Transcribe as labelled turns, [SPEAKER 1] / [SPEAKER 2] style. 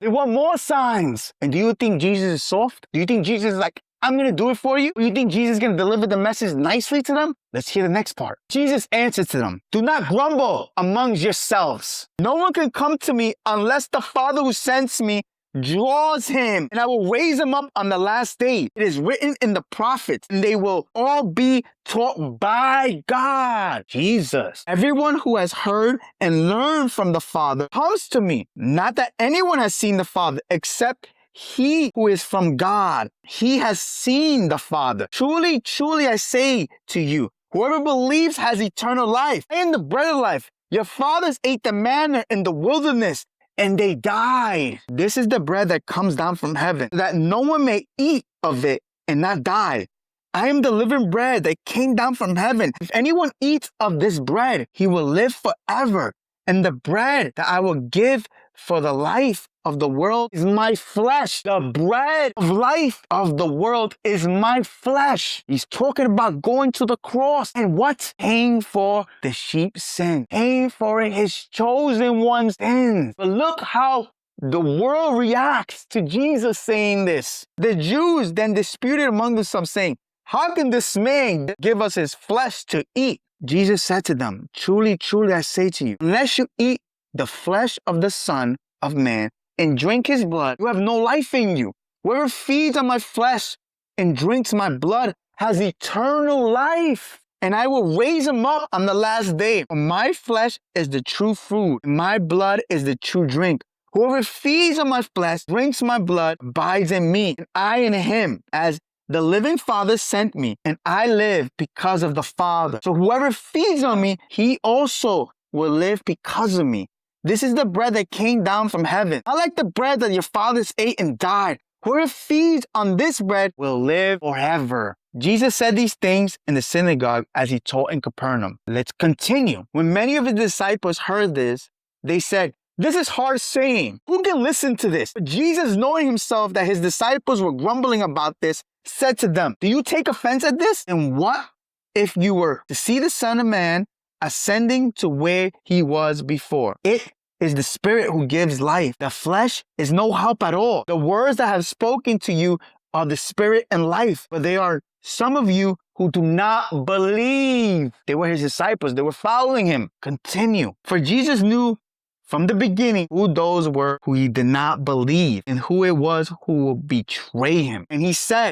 [SPEAKER 1] They want more signs. And do you think Jesus is soft? Do you think Jesus is like, I'm going to do it for you? Do you think Jesus is going to deliver the message nicely to them? Let's hear the next part. Jesus answered to them, do not grumble amongst yourselves. No one can come to me unless the Father who sends me draws him, and I will raise him up on the last day. It is written in the prophets, and they will all be taught by God. Jesus. Everyone who has heard and learned from the Father comes to me. Not that anyone has seen the Father except he who is from God. He has seen the Father. Truly, truly, I say to you, whoever believes has eternal life. I am the bread of life. Your fathers ate the manna in the wilderness, and they died. This is the bread that comes down from heaven, that no one may eat of it and not die. I am the living bread that came down from heaven. If anyone eats of this bread, he will live forever. And the bread that I will give for the life of the world is my flesh. The bread of life of the world is my flesh. He's talking about going to the cross and what? Paying for the sheep's sin. Paying for his chosen one's sins. But look how the world reacts to Jesus saying this. The Jews then disputed among themselves, saying, how can this man give us his flesh to eat? Jesus said to them, truly, truly, I say to you, unless you eat the flesh of the Son of Man and drink his blood, you have no life in you. Whoever feeds on my flesh and drinks my blood has eternal life, and I will raise him up on the last day. For my flesh is the true food, and my blood is the true drink. Whoever feeds on my flesh, drinks my blood, abides in me, and I in him, as the living Father sent me, and I live because of the Father. So whoever feeds on me, he also will live because of me. This is the bread that came down from heaven. I like the bread that your fathers ate and died. Whoever feeds on this bread will live forever. Jesus said these things in the synagogue as he taught in Capernaum. Let's continue. When many of his disciples heard this, they said, this is hard saying. Who can listen to this? But Jesus, knowing himself that his disciples were grumbling about this, said to them, do you take offense at this? And what if you were to see the Son of Man ascending to where he was before? It is the Spirit who gives life. The flesh is no help at all. The words that I have spoken to you are the Spirit and life, but there are some of you who do not believe. They were his disciples. They were following him. Continue. For Jesus knew from the beginning who those were who he did not believe and who it was who would betray him. And he said,